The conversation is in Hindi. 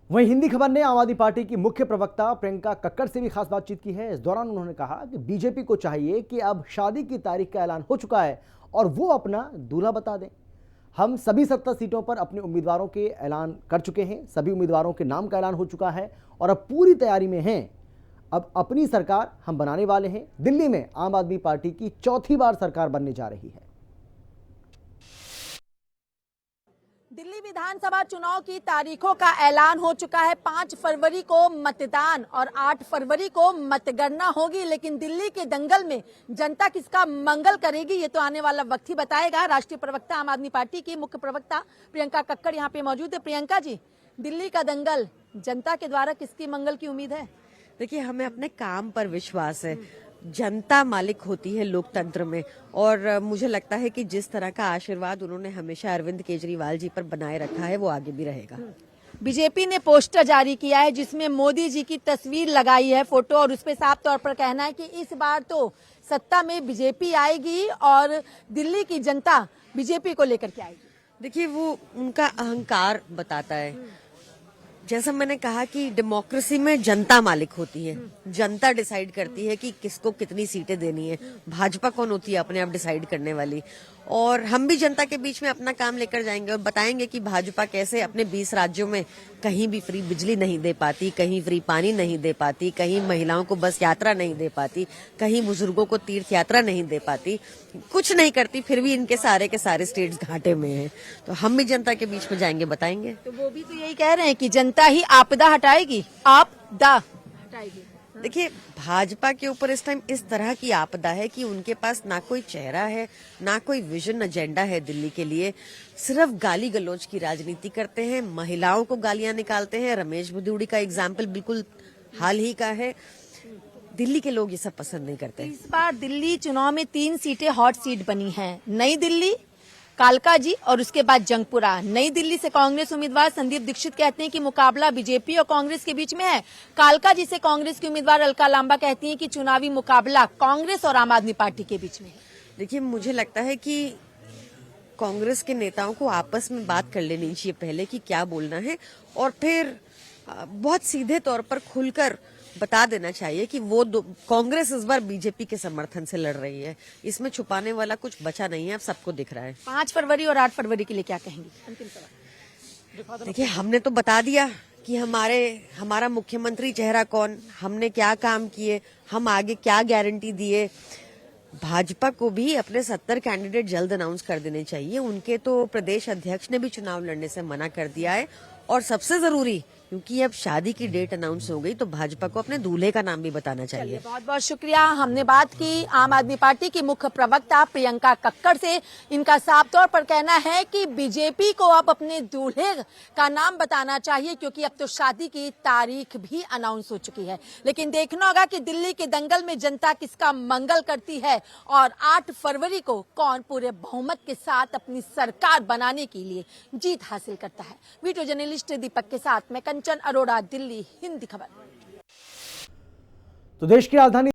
वहीं हिंदी खबर ने आम आदमी पार्टी की मुख्य प्रवक्ता प्रियंका कक्कड़ से भी खास बातचीत की है। इस दौरान उन्होंने कहा कि बीजेपी को चाहिए कि अब शादी की तारीख का ऐलान हो चुका है और वो अपना दूल्हा बता दें। हम सभी 70 सीटों पर अपने उम्मीदवारों के ऐलान कर चुके हैं, सभी उम्मीदवारों के नाम का ऐलान हो चुका है और अब पूरी तैयारी में हैं। अब अपनी सरकार हम बनाने वाले हैं। दिल्ली में आम आदमी पार्टी की चौथी बार सरकार बनने जा रही है। दिल्ली विधानसभा चुनाव की तारीखों का ऐलान हो चुका है। 5 फरवरी को मतदान और 8 फरवरी को मतगणना होगी, लेकिन दिल्ली के दंगल में जनता किसका मंगल करेगी ये तो आने वाला वक्त ही बताएगा। राष्ट्रीय प्रवक्ता आम आदमी पार्टी की मुख्य प्रवक्ता प्रियंका कक्कड़ यहाँ पे मौजूद है। प्रियंका जी, दिल्ली का दंगल जनता के द्वारा किसकी मंगल की उम्मीद है? देखिए, हमें अपने काम पर विश्वास है। जनता मालिक होती है लोकतंत्र में, और मुझे लगता है कि जिस तरह का आशीर्वाद उन्होंने हमेशा अरविंद केजरीवाल जी पर बनाए रखा है वो आगे भी रहेगा। बीजेपी ने पोस्टर जारी किया है जिसमें मोदी जी की तस्वीर लगाई है, फोटो, और उसपे साफ तौर पर कहना है कि इस बार तो सत्ता में बीजेपी आएगी और दिल्ली की जनता बीजेपी को लेकर के आएगी। देखिए, वो उनका अहंकार बताता है। जैसा मैंने कहा कि डेमोक्रेसी में जनता मालिक होती है, जनता डिसाइड करती है कि किसको कितनी सीटें देनी है। भाजपा कौन होती है अपने आप डिसाइड करने वाली? और हम भी जनता के बीच में अपना काम लेकर जाएंगे और बताएंगे कि भाजपा कैसे अपने 20 राज्यों में कहीं भी फ्री बिजली नहीं दे पाती, कहीं फ्री पानी नहीं दे पाती, कहीं महिलाओं को बस यात्रा नहीं दे पाती, कहीं बुजुर्गों को तीर्थ यात्रा नहीं दे पाती, कुछ नहीं करती, फिर भी इनके सारे के सारे स्टेट्स घाटे में हैं। तो हम भी जनता के बीच में जाएंगे, बताएंगे। तो वो भी तो यही कह रहे हैं कि जनता ही आपदा हटाएगी, आपदा हटाएगी। देखिए, भाजपा के ऊपर इस टाइम इस तरह की आपदा है कि उनके पास ना कोई चेहरा है, ना कोई विजन एजेंडा है दिल्ली के लिए। सिर्फ गाली गलौज की राजनीति करते हैं, महिलाओं को गालियां निकालते हैं। रमेश बुद्धूड़ी का एग्जाम्पल बिल्कुल हाल ही का है। दिल्ली के लोग ये सब पसंद नहीं करते। इस बार दिल्ली चुनाव में 3 सीटें हॉट सीट बनी हैं। नई दिल्ली, कालकाजी और उसके बाद जंगपुरा। नई दिल्ली से कांग्रेस उम्मीदवार संदीप दीक्षित कहते हैं कि मुकाबला बीजेपी और कांग्रेस के बीच में है। कालकाजी से कांग्रेस की उम्मीदवार अलका लांबा कहती हैं कि चुनावी मुकाबला कांग्रेस और आम आदमी पार्टी के बीच में है। देखिए, मुझे लगता है कि कांग्रेस के नेताओं को आपस में बात कर लेनी चाहिए पहले कि क्या बोलना है, और फिर बहुत सीधे तौर पर खुलकर बता देना चाहिए कि वो कांग्रेस इस बार बीजेपी के समर्थन से लड़ रही है। इसमें छुपाने वाला कुछ बचा नहीं है, अब सबको दिख रहा है। 5 फरवरी और 8 फरवरी के लिए क्या कहेंगी? अंतिम सवाल। देखिए, हमने तो बता दिया कि हमारा मुख्यमंत्री चेहरा कौन, हमने क्या काम किए, हम आगे क्या गारंटी दिए। भाजपा को भी अपने 70 कैंडिडेट जल्द अनाउंस कर देने चाहिए। उनके तो प्रदेश अध्यक्ष ने भी चुनाव लड़ने से मना कर दिया है, और सबसे जरूरी, क्योंकि अब शादी की डेट अनाउंस हो गई, तो भाजपा को अपने दूल्हे का नाम भी बताना चाहिए। बहुत बहुत शुक्रिया। हमने बात की आम आदमी पार्टी की मुख्य प्रवक्ता प्रियंका कक्कड़ से। इनका साफ तौर पर कहना है कि बीजेपी को अब अपने दूल्हे का नाम बताना चाहिए, क्योंकि अब तो शादी की तारीख भी अनाउंस हो चुकी है। लेकिन देखना होगा कि दिल्ली के दंगल में जनता किसका मंगल करती है और 8 फरवरी को कौन पूरे बहुमत के साथ अपनी सरकार बनाने के लिए जीत हासिल करता है। वीडियो जर्नलिस्ट दीपक के साथ मैं कंचन अरोड़ा, दिल्ली हिंदी खबर। तो देश की राजधानी